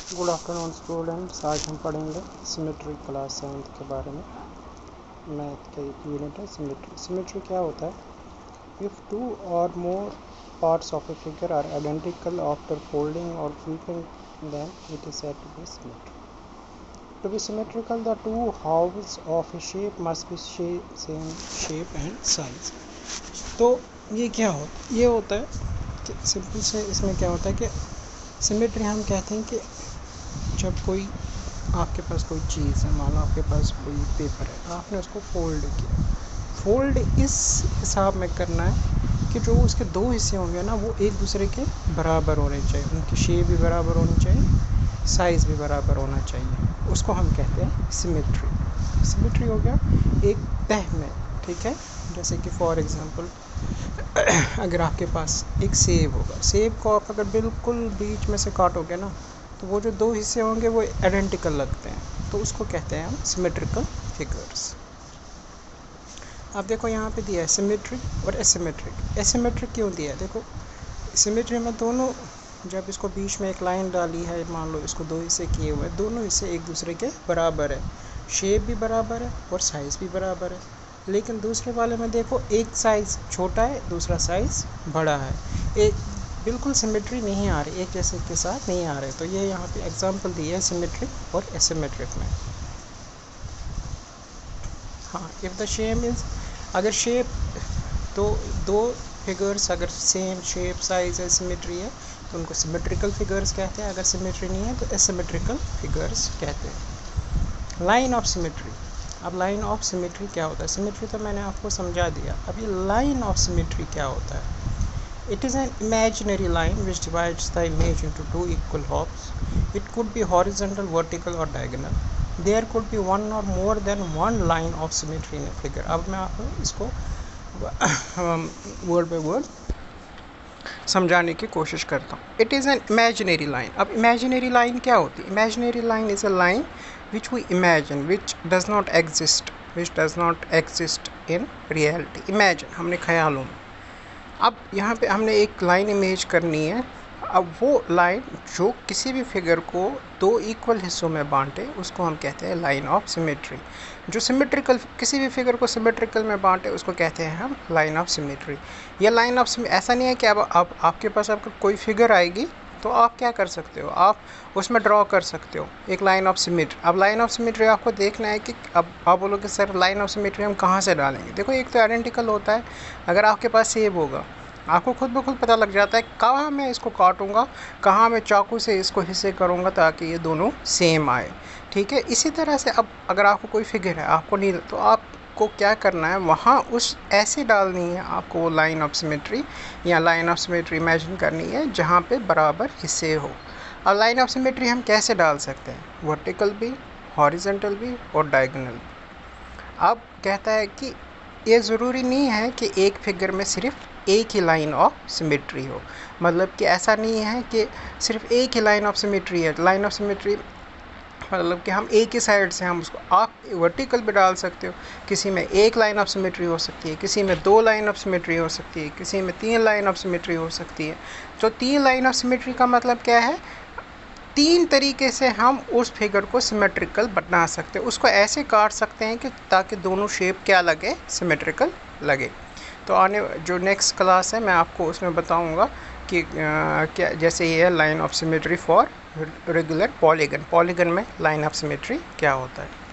Good afternoon students. आज हम पढ़ेंगे सिमेट्री क्लास 7 के बारे में। मैथ का एक यूनिट है सिमेट्री। सिमेट्री क्या होता है? इफ़ टू और more parts of a figure are identical after folding और flipping then it is said to be symmetry. To be symmetrical the two halfs of a shape must be same shape and size. तो ये क्या होता है? ये होता है कि सिंपल से इसमें क्या होता है कि सिमेट्री हम कहते हैं कि जब कोई आपके पास कोई चीज़ है, मान लो आपके पास कोई पेपर है, आपने उसको फोल्ड किया। फोल्ड इस हिसाब में करना है कि जो उसके दो हिस्से होंगे ना, वो एक दूसरे के बराबर होने चाहिए, उनकी शेप भी बराबर होनी चाहिए, साइज़ भी बराबर होना चाहिए। उसको हम कहते हैं सिमेट्री। सिमेट्री हो गया एक तह में, ठीक है। जैसे कि फॉर एग्जांपल अगर आपके पास एक सेब होगा, सेब को आप अगर बिल्कुल बीच में से काटोगे ना, तो वो जो दो हिस्से होंगे वो आइडेंटिकल लगते हैं, तो उसको कहते हैं हम सिमेट्रिकल फिगर्स। अब देखो यहाँ पे दिया है सिमेट्रिक और एसिमेट्रिक। एसिमेट्रिक क्यों दिया है? देखो सिमेट्री में दोनों, जब इसको बीच में एक लाइन डाली है, मान लो इसको दो हिस्से किए हुए हैं, दोनों हिस्से एक दूसरे के बराबर है, शेप भी बराबर है और साइज़ भी बराबर है। लेकिन दूसरे वाले में देखो एक साइज़ छोटा है, दूसरा साइज़ बड़ा है, एक बिल्कुल सिमेट्री नहीं आ रही, एक जैसे के साथ नहीं आ रहे। तो ये यहाँ पे एग्जांपल दिए है सिमेट्रिक और एसिमेट्रिक में। हाँ, इफ़ द शेप इज़, अगर शेप तो दो फिगर्स अगर सेम शेप साइज है, सिमेट्री है, तो उनको सिमेट्रिकल फिगर्स कहते हैं। अगर सिमेट्री नहीं है तो एसिमेट्रिकल फिगर्स कहते हैं। Line of symmetry. अब लाइन ऑफ सिमेट्री क्या होता है? सिमेट्री तो मैंने आपको समझा दिया। अब ये लाइन ऑफ सिमेट्री क्या होता है? It is an imaginary line which divides the image into two equal halves. It could be horizontal, vertical or diagonal. There could be one or more than one line of symmetry in a figure. अब मैं आपको इसको word by word समझाने की कोशिश करता हूँ। It is an imaginary line. अब imaginary line क्या होती है? Imaginary line is a line which we imagine, which does not exist in reality. Imagine, हमने ख्यालों में। अब यहाँ पे हमने एक लाइन इमेज करनी है। अब वो लाइन जो किसी भी फिगर को दो इक्वल हिस्सों में बांटे, उसको हम कहते हैं लाइन ऑफ सिमेट्री। जो सिमेट्रिकल, किसी भी फिगर को सिमेट्रिकल में बांटे, उसको कहते हैं हम लाइन ऑफ सिमेट्री। ये लाइन ऑफ ऐसा नहीं है कि अब आपके पास अगर कोई फिगर आएगी तो आप क्या कर सकते हो, आप उसमें ड्रॉ कर सकते हो एक लाइन ऑफ सिमेट्री। अब लाइन ऑफ सिमेट्री आपको देखना है कि अब आप बोलोगे सर लाइन ऑफ सिमेट्री हम कहाँ से डालेंगे? देखो एक तो आइडेंटिकल होता है। अगर आपके पास सेब होगा, आपको खुद ब खुद पता लग जाता है कहाँ मैं इसको काटूंगा, कहाँ मैं चाकू से इसको हिस्से करूँगा ताकि ये दोनों सेम आए, ठीक है। इसी तरह से अब अगर आपको कोई फिगर है, आपको नहीं, तो आपको क्या करना है, वहाँ उस ऐसे डालनी है आपको वो लाइन ऑफ सिमेट्री या लाइन ऑफ सिमेट्री इमेजिन करनी है जहाँ पे बराबर हिस्से हो। और लाइन ऑफ सिमेट्री हम कैसे डाल सकते हैं? वर्टिकल भी, हॉरिजॉन्टल भी और डायगोनल भी। अब कहता है कि ये ज़रूरी नहीं है कि एक फिगर में सिर्फ एक ही लाइन ऑफ सिमेट्री हो, मतलब कि ऐसा नहीं है कि सिर्फ एक ही लाइन ऑफ सिमेट्री है। लाइन ऑफ सिमेट्री मतलब कि हम एक ही साइड से हम उसको, आप वर्टिकल भी डाल सकते हो, किसी में एक लाइन ऑफ सिमेट्री हो सकती है, किसी में दो लाइन ऑफ सिमेट्री हो सकती है, किसी में तीन लाइन ऑफ सिमेट्री हो सकती है। तो तीन लाइन ऑफ सिमेट्री का मतलब क्या है? तीन तरीके से हम उस फिगर को सिमेट्रिकल बना सकते हैं। उसको ऐसे काट सकते हैं कि ताकि दोनों शेप क्या लगे, सिमेट्रिकल लगे। तो आने जो नेक्स्ट क्लास है मैं आपको उसमें बताऊंगा कि क्या, जैसे ये है line of symmetry for regular polygon. Polygon में लाइन ऑफ सिमेट्री क्या होता है।